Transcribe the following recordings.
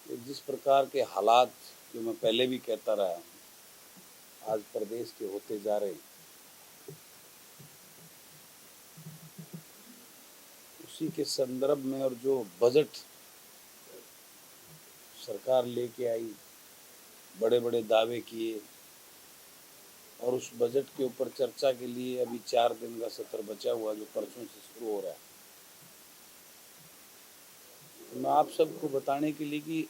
कि जिस प्रकार के हालात जो मैं पहले भी कहता रहा हूँ आज प्रदेश के होते जा रहे हैं, उसी के संदर्भ में और जो बजट सरकार लेके आई, बड़े बड़े दावे किए और उस बजट के ऊपर चर्चा के लिए अभी 4 दिन का सत्र बचा हुआ जो परसों से शुरू हो रहा है। मैं आप सबको बताने के लिए कि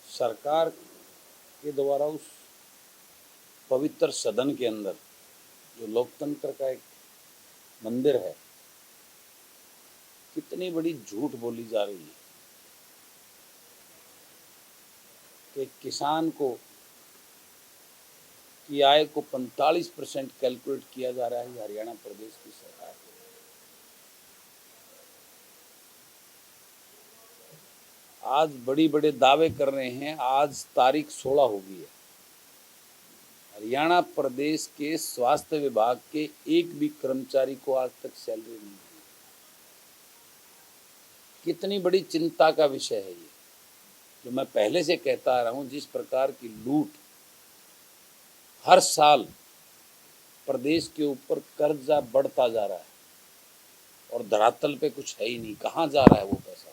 सरकार के द्वारा उस पवित्र सदन के अंदर जो लोकतंत्र का एक मंदिर है, कितनी बड़ी झूठ बोली जा रही है कि किसान को की आय को 45% कैलकुलेट किया जा रहा है हरियाणा प्रदेश की सरकार। आज बड़ी बड़े दावे कर रहे हैं। आज तारीख 16 हो गई है। हरियाणा प्रदेश के स्वास्थ्य विभाग के एक भी कर्मचारी को आज तक सैलरी नहीं मिली। कितनी बड़ी चिंता का विषय है ये, जो मैं पहले से कहता आ रहा हूं। जिस प्रकार की लूट हर साल प्रदेश के ऊपर कर्जा बढ़ता जा रहा है और धरातल पे कुछ है ही नहीं, कहाँ जा रहा है वो पैसा।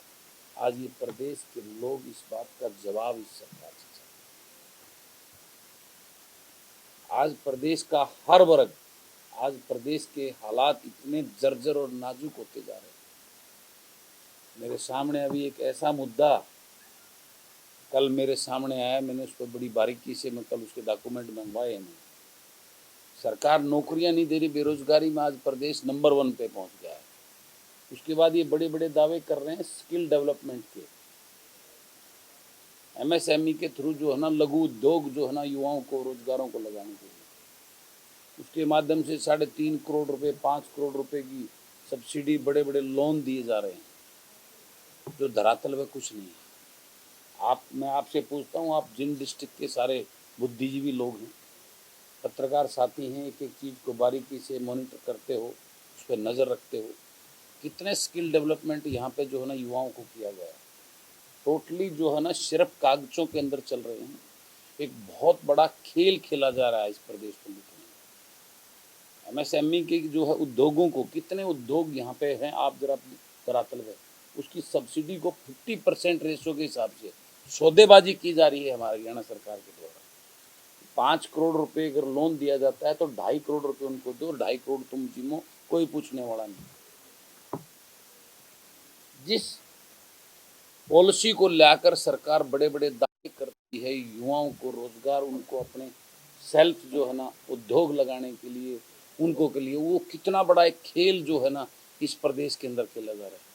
आज ये प्रदेश के लोग इस बात का जवाब इस सरकार से चाहते हैं। आज प्रदेश का हर वर्ग, आज प्रदेश के हालात इतने जर्जर और नाजुक होते जा रहे हैं। मेरे सामने अभी एक ऐसा मुद्दा कल मेरे सामने आया, मैंने उस पर बड़ी बारीकी से मैं कल उसके डॉक्यूमेंट मंगवाए हैं। सरकार नौकरियां नहीं दे रही, बेरोजगारी में आज प्रदेश नंबर 1 पे पहुंच गया है। उसके बाद ये बड़े बड़े दावे कर रहे हैं स्किल डेवलपमेंट के, एमएसएमई के थ्रू जो है ना, लघु उद्योग जो है ना, युवाओं को रोजगारों को लगाने के लिए, उसके माध्यम से 3.5 करोड़ रुपए 5 करोड़ रुपए की सब्सिडी, बड़े बड़े लोन दिए जा रहे हैं, जो धरातल में कुछ नहीं है। मैं आपसे पूछता हूँ, आप जिन डिस्ट्रिक्ट के सारे बुद्धिजीवी लोग हैं, पत्रकार साथी हैं, एक एक चीज़ को बारीकी से मॉनिटर करते हो, उस पर नज़र रखते हो, कितने स्किल डेवलपमेंट यहाँ पे जो है ना युवाओं को किया गया है। टोटली जो है ना सिर्फ कागजों के अंदर चल रहे हैं। एक बहुत बड़ा खेल खेला जा रहा है इस प्रदेश को लूटने। एमएसएमई के जो है उद्योगों को, कितने उद्योग यहाँ पे हैं आप जरा धरातल में, उसकी सब्सिडी को 50% रेशो के हिसाब से सौदेबाजी की जा रही है हमारे हरियाणा सरकार के द्वारा। 5 करोड़ रुपए अगर लोन दिया जाता है तो 2.5 करोड़ रुपए उनको दो, 2.5 करोड़ तुम जिम्मो, कोई पूछने वाला नहीं। जिस पॉलिसी को लेकर सरकार बड़े बड़े दावे करती है, युवाओं को रोजगार, उनको अपने सेल्फ जो है ना उद्योग लगाने के लिए, उनको के लिए, वो कितना बड़ा एक खेल जो है ना इस प्रदेश के अंदर खेला जा रहा है।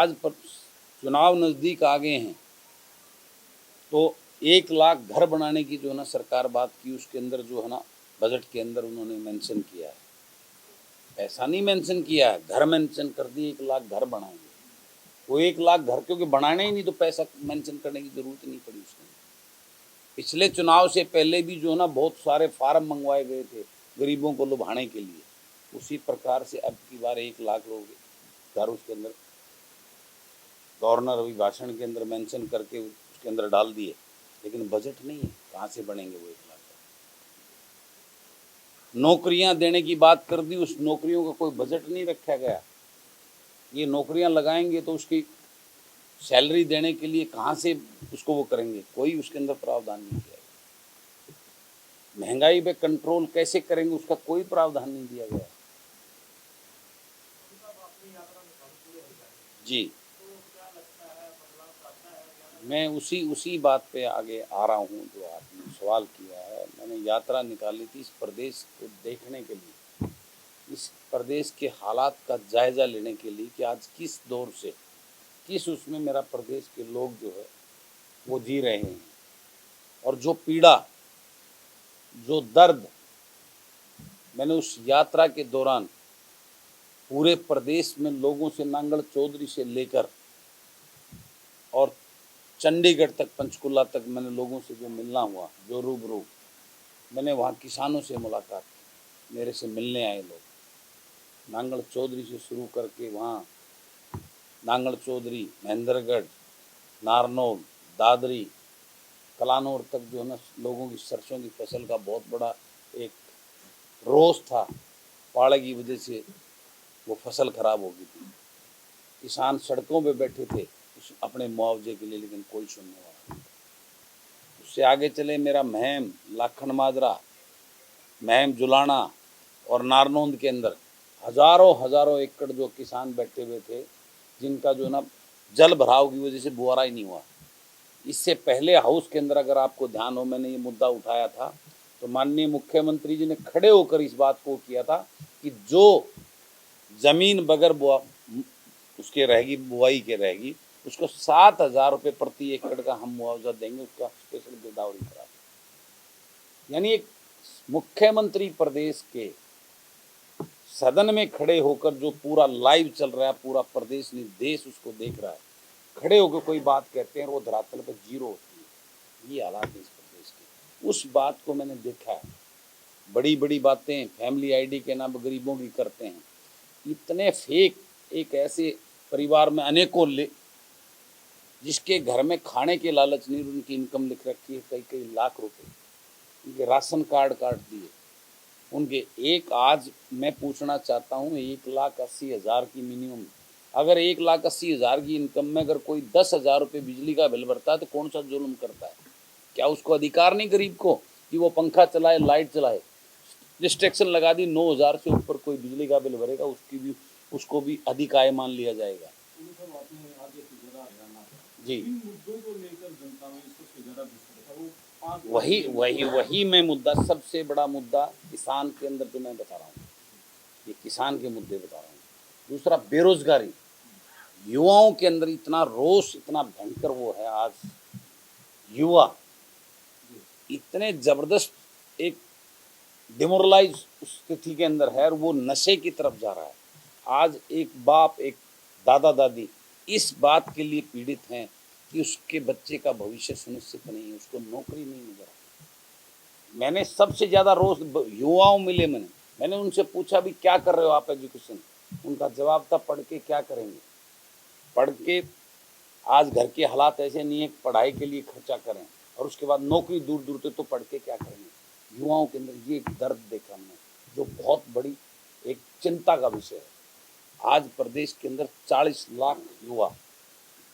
आज पर चुनाव नजदीक आ गए हैं तो 1 लाख घर बनाने की जो है ना सरकार बात की, उसके अंदर जो है ना बजट के अंदर उन्होंने मेंशन किया है। पैसा नहीं मेंशन किया है, घर मेंशन कर दिए, 1 लाख घर बनाएंगे। वो 1 लाख घर क्योंकि बनाने ही नहीं, तो पैसा मेंशन करने की जरूरत नहीं पड़ी उसके। पिछले चुनाव से पहले भी जो है ना बहुत सारे फार्म मंगवाए गए थे गरीबों को लुभाने के लिए। उसी प्रकार से अब की बार 1 लाख लोग घर उसके अंदर गवर्नर अभिभाषण के अंदर मेंशन करके उसके अंदर डाल दिए, लेकिन बजट नहीं है, कहाँ से बनेंगे वो 1 लाख। नौकरियां देने की बात कर दी, उस नौकरियों का कोई बजट नहीं रखा गया। ये नौकरियां लगाएंगे तो उसकी सैलरी देने के लिए कहाँ से उसको वो करेंगे, कोई उसके अंदर प्रावधान नहीं किया गया। महंगाई पे कंट्रोल कैसे करेंगे, उसका कोई प्रावधान नहीं दिया गया। जी, मैं उसी बात पे आगे आ रहा हूँ जो आपने सवाल किया है। मैंने यात्रा निकाली थी इस प्रदेश को देखने के लिए, इस प्रदेश के हालात का जायजा लेने के लिए कि आज किस दौर से, किस उसमें मेरा प्रदेश के लोग जो है वो जी रहे हैं, और जो पीड़ा, जो दर्द मैंने उस यात्रा के दौरान पूरे प्रदेश में लोगों से, नांगल चौधरी से लेकर और चंडीगढ़ तक, पंचकुला तक, मैंने लोगों से जो मिलना हुआ, जो रूबरू, मैंने वहाँ किसानों से मुलाकात की, मेरे से मिलने आए लोग, नांगल चौधरी से शुरू करके वहाँ नांगल चौधरी, महेंद्रगढ़, नारनौल, दादरी, कलानौर तक जो है ना लोगों की सरसों की फसल का बहुत बड़ा एक रोष था। पाले की वजह से वो फसल खराब हो गई थी, किसान सड़कों पे बैठे थे अपने मुआवजे के लिए, लेकिन कोई सुनने वाला नहीं। उससे आगे चले मेरा महम, लाखन माजरा, महम जुलाना और नारनौंद के अंदर हजारों एकड़ जो किसान बैठे हुए थे, जिनका जो ना जल भराव की वजह से बुआरा ही नहीं हुआ। इससे पहले हाउस के अंदर अगर आपको ध्यान हो, मैंने ये मुद्दा उठाया था, तो माननीय मुख्यमंत्री जी ने खड़े होकर इस बात को किया था कि जो जमीन बगैर उसके रहेगी, बुआई के रहेगी, उसको 7,000 रुपये प्रति एकड़ का हम मुआवजा देंगे, उसका स्पेशल गिरदावरी करा। यानी एक मुख्यमंत्री प्रदेश के सदन में खड़े होकर जो पूरा लाइव चल रहा है, पूरा प्रदेश नहीं देश उसको देख रहा है, खड़े होकर कोई बात कहते हैं और वो धरातल पर जीरो होती है। ये हालात है इस प्रदेश के। उस बात को मैंने देखा है। बड़ी बड़ी बातें फैमिली आईडी के नाम पर गरीबों की करते हैं। इतने फेक, एक ऐसे परिवार में अनेकों जिसके घर में खाने के लालच नहीं, उनकी इनकम लिख रखी है कई लाख रुपए, उनके राशन कार्ड काट दिए उनके। एक आज मैं पूछना चाहता हूँ, 1,80,000 की मिनिमम, अगर 1,80,000 की इनकम में अगर कोई 10,000 रुपये बिजली का बिल भरता है तो कौन सा जुल्म करता है? क्या उसको अधिकार नहीं गरीब को कि वो पंखा चलाए, लाइट चलाए? रिस्ट्रिक्शन लगा दी, 9,000 से ऊपर कोई बिजली का बिल भरेगा उसको भी अधिक आय मान लिया जाएगा। जी, वही मैं मुद्दा, सबसे बड़ा मुद्दा किसान के अंदर जो मैं बता रहा हूँ, ये किसान के मुद्दे बता रहा हूँ। दूसरा बेरोजगारी, युवाओं के अंदर इतना रोष, इतना भयंकर वो है। आज युवा इतने जबरदस्त एक डिमोरलाइज स्थिति के अंदर है और वो नशे की तरफ जा रहा है। आज एक बाप, एक दादा दादी इस बात के लिए पीड़ित हैं कि उसके बच्चे का भविष्य सुनिश्चित नहीं है, उसको नौकरी नहीं मिल रहा। मैंने सबसे ज़्यादा रोज युवाओं मिले, मैंने उनसे पूछा भी क्या कर रहे हो आप एजुकेशन? उनका जवाब था पढ़ के क्या करेंगे, पढ़ के आज घर के हालात ऐसे नहीं है, पढ़ाई के लिए खर्चा करें और उसके बाद नौकरी दूर दूर तक, तो पढ़ के क्या करेंगे। युवाओं के अंदर ये एक दर्द देखा हमने, जो बहुत बड़ी एक चिंता का विषय है। आज प्रदेश के अंदर 40 लाख युवा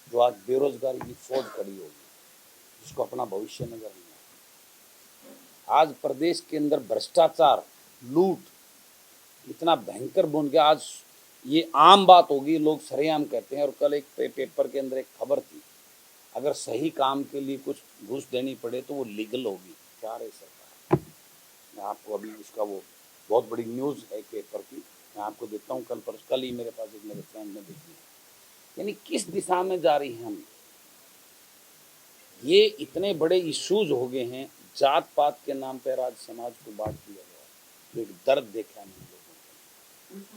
जो आज बेरोजगारी की फौज खड़ी होगी, जिसको अपना भविष्य नजर नहीं आता। आज प्रदेश के अंदर भ्रष्टाचार, लूट इतना भयंकर बन गया, आज ये आम बात होगी, लोग सरेआम कहते हैं। और कल एक पेपर के अंदर एक खबर थी, अगर सही काम के लिए कुछ घूस देनी पड़े तो वो लीगल होगी। क्या रहे सरकार? मैं आपको अभी उसका वो बहुत बड़ी न्यूज़ है पेपर की, मैं आपको देता हूँ। कल ही मेरे पास एक मेरे फ्रेंड ने देखी। यानी किस दिशा में जा रही है हम? ये इतने बड़े इश्यूज हो गए हैं, जात पात के नाम पर आज समाज को बांट दिया गया, तो एक दर्द देखा नहीं लोगों को।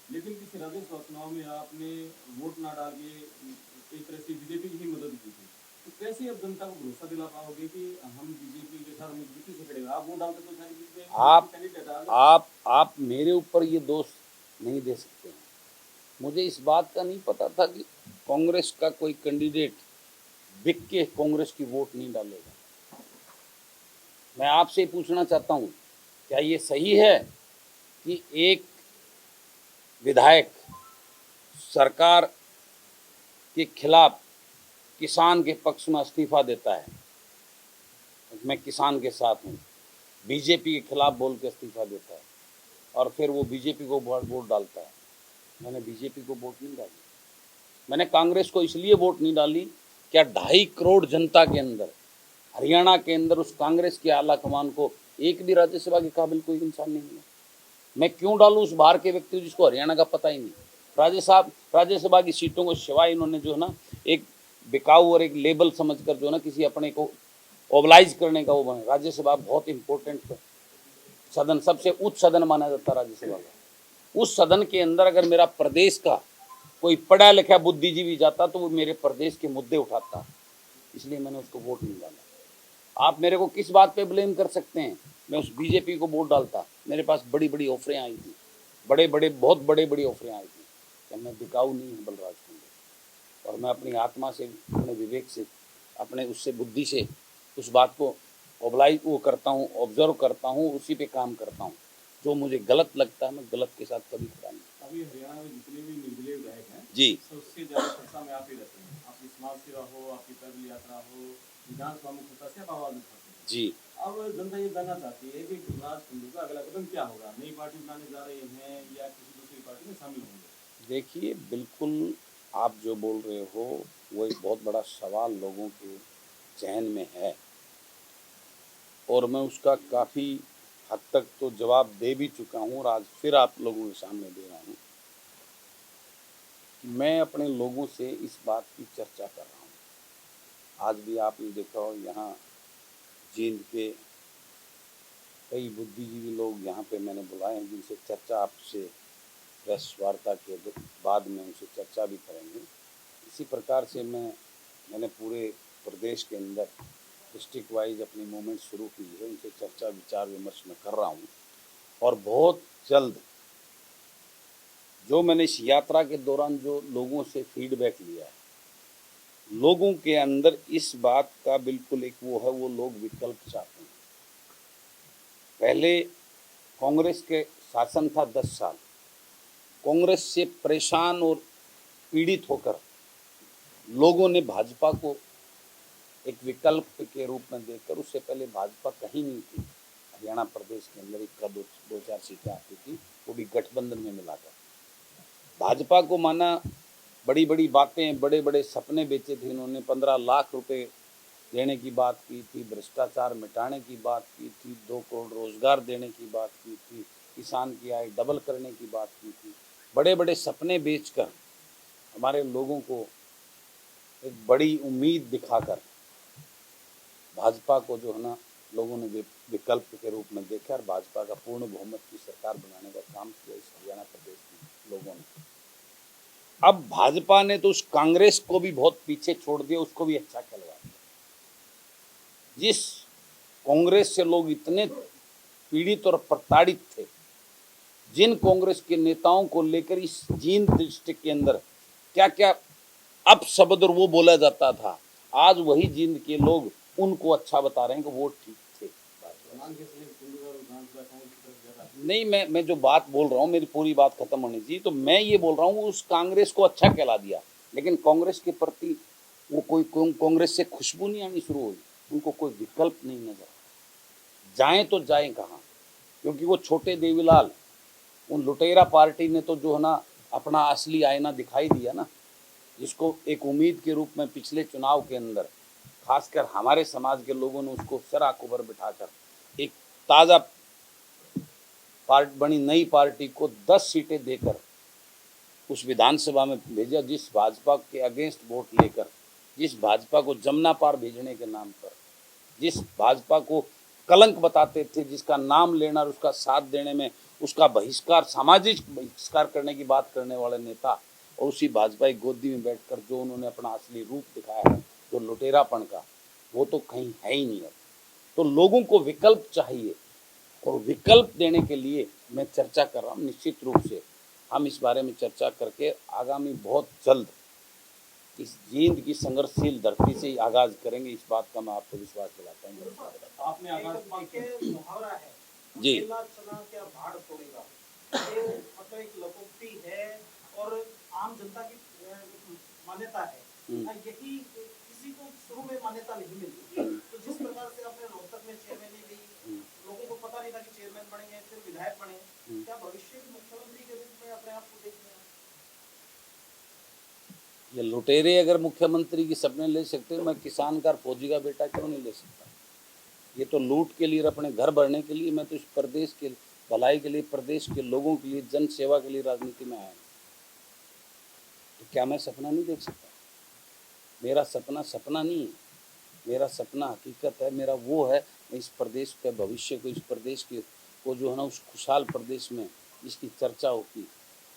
लेकिन किसी राज्यसभा चुनाव में आपने वोट ना डाल के एक तरह से बीजेपी की ही मदद की थी, तो कैसे अब जनता को भरोसा दिला पाओगे कि हम बीजेपी के साथ मजबूती से खड़े? आप वोट डालते तो आप मेरे ऊपर ये दोष नहीं दे सकते हैं। मुझे इस बात का नहीं पता था कि कांग्रेस का कोई कैंडिडेट बिक के कांग्रेस की वोट नहीं डालेगा। मैं आपसे पूछना चाहता हूँ, क्या ये सही है कि एक विधायक सरकार के खिलाफ किसान के पक्ष में इस्तीफा देता है, मैं किसान के साथ हूँ, बीजेपी के खिलाफ बोल के इस्तीफा देता है और फिर वो बीजेपी को वोट डालता है? मैंने बीजेपी को वोट नहीं डाली, मैंने कांग्रेस को इसलिए वोट नहीं डाली, क्या 2.5 करोड़ जनता के अंदर, हरियाणा के अंदर उस कांग्रेस के आला कमान को एक भी राज्यसभा के काबिल कोई इंसान नहीं मिला? मैं क्यों डालूं उस बाहर के व्यक्ति जिसको हरियाणा का पता ही नहीं? राज्यसभा की सीटों को सिवाय इन्होंने जो है ना एक बिकाऊ और एक लेबल समझकर जो है ना किसी अपने को ओबलाइज करने का वो बने। राज्यसभा बहुत इंपॉर्टेंट सदन, सबसे उच्च सदन माना जाता है राज्यसभा का। उस सदन के अंदर अगर मेरा प्रदेश का कोई पढ़ा लिखा बुद्धिजीवी जाता तो वो मेरे प्रदेश के मुद्दे उठाता, इसलिए मैंने उसको वोट नहीं डाला। आप मेरे को किस बात पे ब्लेम कर सकते हैं? मैं उस बीजेपी को वोट डालता, मेरे पास बड़ी बड़ी ऑफरें आई थी, बहुत बड़ी बड़ी ऑफरें आई थी कि मैं बिकाऊ नहीं हूँ बलराज कुंडे, और मैं अपनी आत्मा से, अपने विवेक से, अपने उससे बुद्धि से उस बात को ऑब्लाइज वो करता हूँ, ऑब्जर्व करता हूँ, उसी पे काम करता हूँ। जो मुझे गलत लगता है मैं गलत के साथ कभी खड़ा नहीं। अभी हरियाणा में जितने भी निर्दलीय विधायक हैं जी, सबसे ज्यादा चर्चा में आप ही रहते हैं। आपकी समाज सेवा हो, आपकी पैदल यात्रा हो, विधानसभा मुख्यता से आप आवाज उठाते हैं। जी। अब जनता ये जानना चाहती है कि बलराज कुंडू का अगला कदम क्या होगा? नई पार्टी बनाने जा रहे हैं या किसी दूसरी पार्टी में शामिल होंगे? देखिए, बिल्कुल आप जो बोल रहे हो वो एक बहुत बड़ा सवाल लोगों के जहन में है, और मैं उसका काफ़ी हद तक तो जवाब दे भी चुका हूँ, और आज फिर आप लोगों के सामने दे रहा हूँ। मैं अपने लोगों से इस बात की चर्चा कर रहा हूँ। आज भी आपने देखा हो, यहाँ जींद के कई बुद्धिजीवी लोग यहाँ पे मैंने बुलाए हैं, जिनसे चर्चा आपसे प्रेस वार्ता के बाद में उनसे चर्चा भी करेंगे। इसी प्रकार से मैंने पूरे प्रदेश के अंदर डिस्ट्रिक्ट वाइज अपनी मूवमेंट शुरू की है, उनसे चर्चा विचार विमर्श में कर रहा हूँ, और बहुत जल्द जो मैंने इस यात्रा के दौरान जो लोगों से फीडबैक लिया है, लोगों के अंदर इस बात का बिल्कुल एक वो है, वो लोग विकल्प चाहते हैं। पहले कांग्रेस के शासन था 10 साल, कांग्रेस से परेशान और पीड़ित होकर लोगों ने भाजपा को एक विकल्प के रूप में देखकर, उससे पहले भाजपा कहीं नहीं थी, हरियाणा प्रदेश के अंदर एक दो चार सीटें आती थी, वो भी गठबंधन में मिलाकर भाजपा को माना। बड़ी बड़ी बातें, बड़े बड़े सपने बेचे थे इन्होंने, 15 लाख रुपए देने की बात की थी, भ्रष्टाचार मिटाने की बात की थी, 2 करोड़ रोजगार देने की बात की थी, किसान की आय डबल करने की बात की थी। बड़े बड़े सपने बेचकर हमारे लोगों को एक बड़ी उम्मीद दिखाकर भाजपा को जो है ना, लोगों ने विकल्प के रूप में देखा, और भाजपा का पूर्ण बहुमत की सरकार बनाने का काम किया इस हरियाणा प्रदेश के लोगों ने। अब भाजपा ने तो उस कांग्रेस को भी बहुत पीछे छोड़ दिया, उसको भी अच्छा खिलवा दिया। जिस कांग्रेस से लोग इतने पीड़ित और प्रताड़ित थे, जिन कांग्रेस के नेताओं को लेकर इस जींद डिस्ट्रिक्ट के अंदर क्या क्या अपशब्द और वो बोला जाता था, आज वही जींद के लोग उनको अच्छा बता रहे हैं कि वो ठीक थे। नहीं, मैं जो बात बोल रहा हूँ, मेरी पूरी बात खत्म होनी चाहिए। तो मैं ये बोल रहा हूँ उस कांग्रेस को अच्छा कहला दिया, लेकिन कांग्रेस के प्रति वो कोई कांग्रेस से खुशबू नहीं आनी शुरू हुई, उनको कोई विकल्प नहीं नजर। जाएं तो जाएं कहाँ? क्योंकि वो छोटे देवीलाल, उन लुटेरा पार्टी ने तो जो है ना अपना असली आईना दिखाई दिया ना, जिसको एक उम्मीद के रूप में पिछले चुनाव के अंदर खासकर हमारे समाज के लोगों ने उसको सर आंखों पर बिठाकर एक ताज़ा बनी नई पार्टी को 10 सीटें देकर उस विधानसभा में भेजा, जिस भाजपा के अगेंस्ट वोट लेकर, जिस भाजपा को जमुना पार भेजने के नाम पर, जिस भाजपा को कलंक बताते थे, जिसका नाम लेना और उसका साथ देने में उसका बहिष्कार, सामाजिक बहिष्कार करने की बात करने वाले नेता, और उसी भाजपा की गोदी में बैठकर जो उन्होंने अपना असली रूप दिखाया है, जो लुटेरापन का, वो तो कहीं है ही नहीं है। तो लोगों को विकल्प चाहिए, और विकल्प देने के लिए मैं चर्चा कर रहा हूँ। निश्चित रूप से हम इस बारे में चर्चा करके आगामी बहुत जल्द इस जींद की संघर्षशील धरती से आगाज करेंगे, इस बात का मैं आपको विश्वास दिलाता हूँ। आपने आगाज मुहावरा है, जी, अकेला चना क्या भाड़ फोड़ेगा, ये मतलब एक लोकोक्ति है और आम जनता की मान्यता है। यही किसी को शुरू में मान्यता नहीं मिलती, तो जिस प्रकार से आपने रोहतक में चेयरमैन ली, लोगों को पता नहीं था कि चेयरमैन बनेंगे, फिर विधायक बने, क्या भविष्य में मुख्यमंत्री के रूप में अपने आप को देखते हैं? ये लुटेरे अगर मुख्यमंत्री की सपने ले सकते हैं, मैं किसान का फौजी का बेटा क्यों नहीं ले सकता? ये तो लूट के लिए, अपने घर भरने के लिए, मैं तो इस प्रदेश के भलाई के लिए, प्रदेश के लोगों के लिए, जन सेवा के लिए राजनीति में आया। तो क्या मैं सपना नहीं देख सकता? मेरा सपना सपना नहीं है, मेरा सपना हकीकत है। मेरा वो है, मैं इस प्रदेश के भविष्य को, इस प्रदेश के को जो है ना, उस खुशहाल प्रदेश में जिसकी चर्चा होती,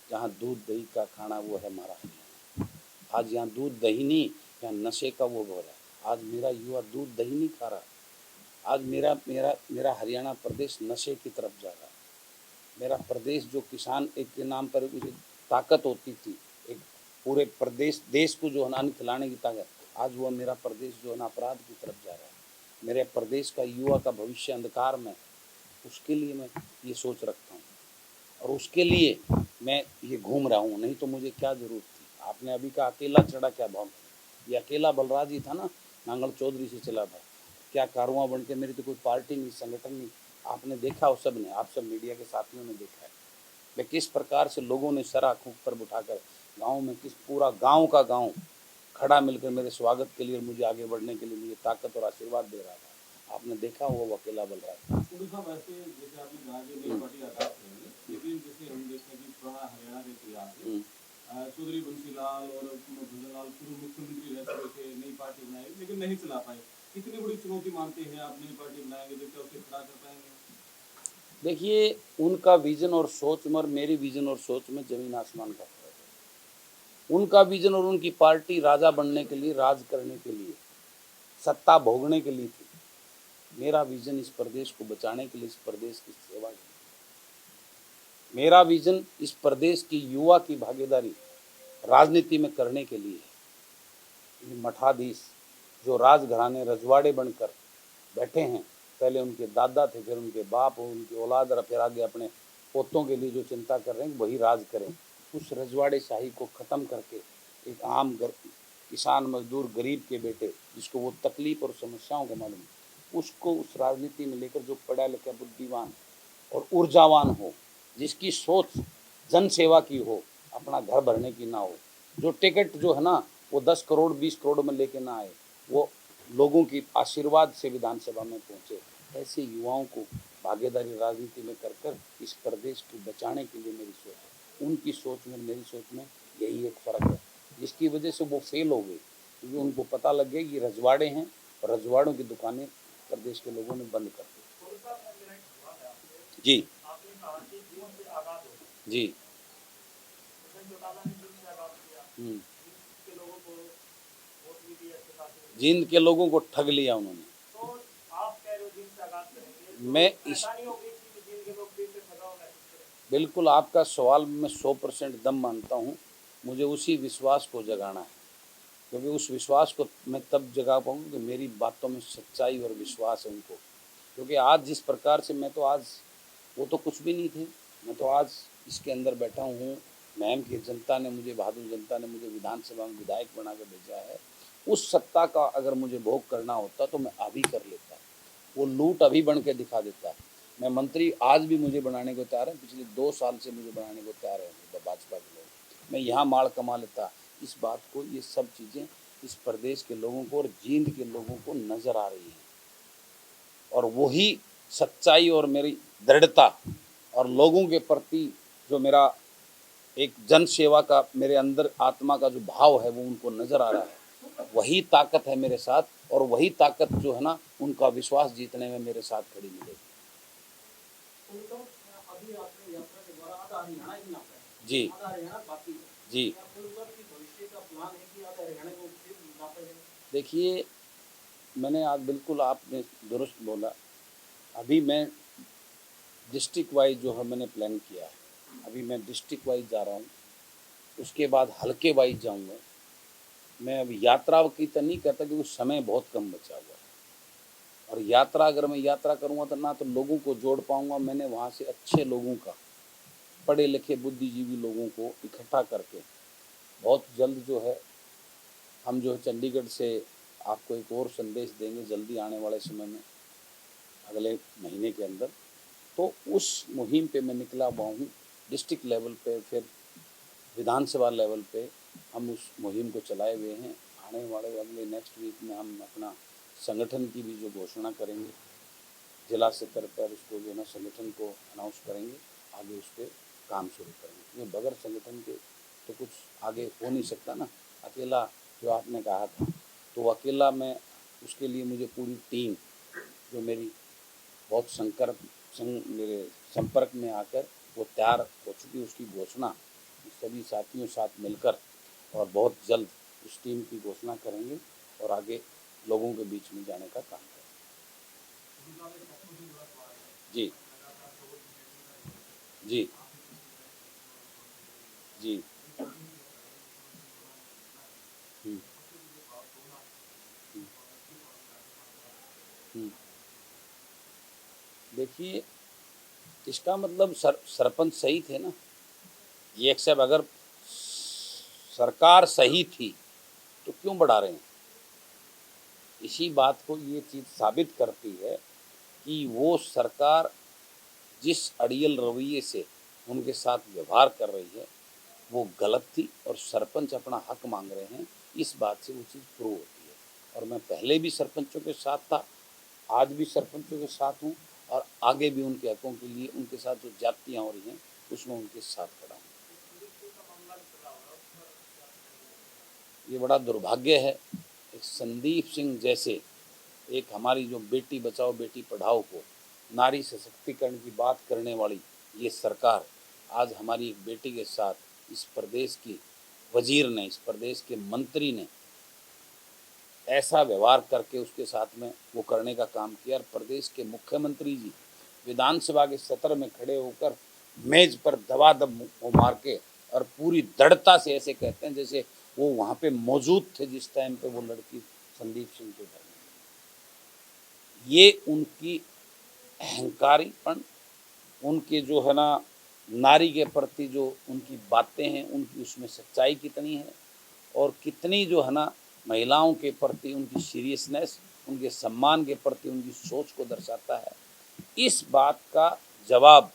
जहाँ दूध दही का खाना, वो है हमारा हरियाणा। आज यहाँ दूध दही नहीं, यहाँ नशे का वो हो रहा है। आज मेरा युवा दूध दही नहीं खा रहा, आज मेरा मेरा मेरा हरियाणा प्रदेश नशे की तरफ जा रहा है। मेरा प्रदेश जो किसान एक के नाम पर मुझे ताकत होती थी, एक पूरे प्रदेश देश को जो है ना अन्न खिलाने की ताकत, आज वो मेरा प्रदेश जो है ना अपराध की तरफ जा रहा है। मेरे प्रदेश का युवा का भविष्य अंधकार में, उसके लिए मैं ये सोच रखता हूँ और उसके लिए मैं ये घूम रहा हूँ। नहीं तो मुझे क्या जरूरत थी। आपने अभी कहा अकेला चढ़ा क्या भाव, ये अकेला बलराज ही था ना, नांगल चौधरी से चला था। क्या कारवां बन के, मेरी तो कोई पार्टी नहीं, संगठन नहीं। आपने देखा हो, सब ने, आप सब मीडिया के साथियों ने देखा है मैं किस प्रकार से लोगों ने सर आँखों पर उठाकर गाँव में, किस पूरा गाँव का गाँव खड़ा मिलकर मेरे स्वागत के लिए, मुझे आगे बढ़ने के लिए मुझे ताकत और आशीर्वाद दे रहा था। आपने देखा वो अकेला बलराज। उनके साथ वैसे जैसे आपने कहा कि नई पार्टी आगाज करेंगे, लेकिन जैसे हम देखते हैं कि पुराना हरियाणा के इतिहास में चौधरी बंसीलाल और भजनलाल पूर्व मुख्यमंत्री रह चुके थे, नई पार्टी बनाई लेकिन नहीं चला पाए। कितनी बड़ी चुनौती मानते हैं आप नई पार्टी बनाएंगे तो क्या उसे खड़ा कर पाएंगे? देखिए, उनका विजन और सोच में और मेरी विजन और सोच में जमीन आसमान का फर्क है। उनका विजन और उनकी पार्टी राजा बनने के लिए, राज करने के लिए, सत्ता भोगने के लिए थी। मेरा विजन इस प्रदेश को बचाने के लिए, इस प्रदेश की सेवा के लिए। मेरा विजन इस प्रदेश की युवा की भागीदारी राजनीति में करने के लिए है। ये मठाधीश जो राजघराने रजवाड़े बनकर बैठे हैं, पहले उनके दादा थे, फिर उनके बाप, उनकी औलाद, और फिर आगे अपने पोतों के लिए जो चिंता कर रहे हैं वही राज करें। उस रजवाड़े शाही को ख़त्म करके एक आम किसान मजदूर गरीब के बेटे, जिसको वो तकलीफ और समस्याओं को मालूम, उसको उस राजनीति में लेकर, जो पढ़ा लिखा बुद्धिमान और ऊर्जावान हो, जिसकी सोच जन सेवा की हो, अपना घर भरने की ना हो, जो टिकट जो है ना वो 10 करोड़ 20 करोड़ में लेके ना आए, वो लोगों की आशीर्वाद से विधानसभा में पहुंचे। ऐसे युवाओं को भागीदारी राजनीति में कर कर इस प्रदेश को बचाने के लिए मेरी सोच है। उनकी सोच में मेरी सोच में यही एक फ़र्क है, जिसकी वजह से वो फेल हो गए, क्योंकि उनको पता लग गया कि रजवाड़े हैं और रजवाड़ों की दुकानें प्रदेश के लोगों ने बंद कर दी। जी जी। जींद के लोगों को ठग लिया उन्होंने। मैं इस बिल्कुल आपका सवाल में 100% दम मानता हूँ। मुझे उसी विश्वास को जगाना है, क्योंकि उस विश्वास को मैं तब जगा पाऊँ कि मेरी बातों में सच्चाई और विश्वास है उनको। क्योंकि आज जिस प्रकार से मैं तो आज, वो तो कुछ भी नहीं थे, मैं तो आज इसके अंदर बैठा हूँ। महम की जनता ने मुझे, बहादुर जनता ने मुझे विधानसभा में विधायक बना कर भेजा है। उस सत्ता का अगर मुझे भोग करना होता तो मैं अभी कर लेता, वो लूट अभी बन के दिखा देता। मैं मंत्री आज भी मुझे बनाने को तैयार है, पिछले 2 साल से मुझे बनाने को तैयार है भाजपा के लोग। मैं यहाँ माल कमा लेता। इस बात को, ये सब चीज़ें इस प्रदेश के लोगों को और जींद के लोगों को नज़र आ रही हैं, और वही सच्चाई और मेरी दृढ़ता और लोगों के प्रति जो मेरा एक जन सेवा का मेरे अंदर आत्मा का जो भाव है, वो उनको नज़र आ रहा है। वही ताकत है मेरे साथ, और वही ताकत जो है ना उनका विश्वास जीतने में मेरे साथ खड़ी मिलेगी। अभी आपने यात्रा के द्वारा आधा हरियाणा ही नापा है, जी आधा हरियाणा बाकी है जी। भविष्य का प्लान है कि आधा हरियाणा को फिर नापा जाए? देखिए, मैंने आज बिल्कुल आपने दुरुस्त बोला। अभी मैं डिस्ट्रिक्ट वाइज जो है मैंने प्लान किया है। अभी मैं डिस्ट्रिक्ट वाइज जा रहा हूँ, उसके बाद हल्के वाइज जाऊँगा। मैं अभी यात्रा की तो नहीं कहता, क्योंकि समय बहुत कम बचा हुआ है, और यात्रा अगर मैं यात्रा करूँगा तो ना तो लोगों को जोड़ पाऊँगा। मैंने वहाँ से अच्छे लोगों का, पढ़े लिखे बुद्धिजीवी लोगों को इकट्ठा करके बहुत जल्द जो है हम जो है चंडीगढ़ से आपको एक और संदेश देंगे जल्दी आने वाले समय में, अगले महीने के अंदर। तो उस मुहिम पे मैं निकला हुआ हूँ। डिस्ट्रिक्ट लेवल पे, फिर विधानसभा लेवल पे हम उस मुहिम को चलाए हुए हैं। आने वाले अगले नेक्स्ट वीक में हम अपना संगठन की भी जो घोषणा करेंगे, जिला स्तर पर उसको जो है ना संगठन को अनाउंस करेंगे, आगे उस पर काम शुरू करेंगे। ये बगैर संगठन के तो कुछ आगे हो नहीं सकता ना। अकेला जो आपने कहा था, तो अकेला मैं, उसके लिए मुझे पूरी टीम जो मेरी बहुत मेरे संपर्क में आकर वो तैयार हो चुकी, उसकी घोषणा सभी साथियों साथ मिलकर और बहुत जल्द उस टीम की घोषणा करेंगे और आगे लोगों के बीच में जाने का काम करेंगे। जी जी जी। हम्म, हम्म, हम्म। देखिए, इसका मतलब सरपंच सही थे ना। ये एक्सेप्ट अगर सरकार सही थी तो क्यों बढ़ा रहे हैं? इसी बात को ये चीज़ साबित करती है कि वो सरकार जिस अड़ियल रवैये से उनके साथ व्यवहार कर रही है वो गलत थी, और सरपंच अपना हक मांग रहे हैं, इस बात से वो चीज़ प्रूव होती है। और मैं पहले भी सरपंचों के साथ था, आज भी सरपंचों के साथ हूँ, और आगे भी उनके हकों के लिए उनके साथ जो ज्यादतियाँ हो रही हैं उसमें उनके साथ खड़ा हूँ। ये बड़ा दुर्भाग्य है, एक संदीप सिंह जैसे एक हमारी जो बेटी बचाओ बेटी पढ़ाओ को नारी सशक्तिकरण की बात करने वाली ये सरकार आज हमारी एक बेटी के साथ इस प्रदेश की वजीर ने, इस प्रदेश के मंत्री ने ऐसा व्यवहार करके उसके साथ में वो करने का काम किया। और प्रदेश के मुख्यमंत्री जी विधानसभा के सत्र में खड़े होकर मेज पर दबादब वो मार के और पूरी दृढ़ता से ऐसे कहते हैं जैसे वो वहाँ पे मौजूद थे जिस टाइम पे वो लड़की संदीप सिंह के घर में। ये उनकी अहंकारीपन, उनके जो है ना नारी के प्रति जो उनकी बातें हैं उनकी उसमें सच्चाई कितनी है, और कितनी जो है ना महिलाओं के प्रति उनकी सीरियसनेस, उनके सम्मान के प्रति उनकी सोच को दर्शाता है। इस बात का जवाब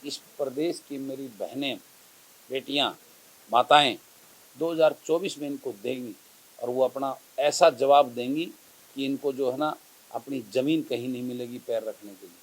इस प्रदेश की मेरी बहनें, बेटियां, माताएं 2024 में इनको देंगी, और वो अपना ऐसा जवाब देंगी कि इनको जो है ना अपनी ज़मीन कहीं नहीं मिलेगी पैर रखने के लिए।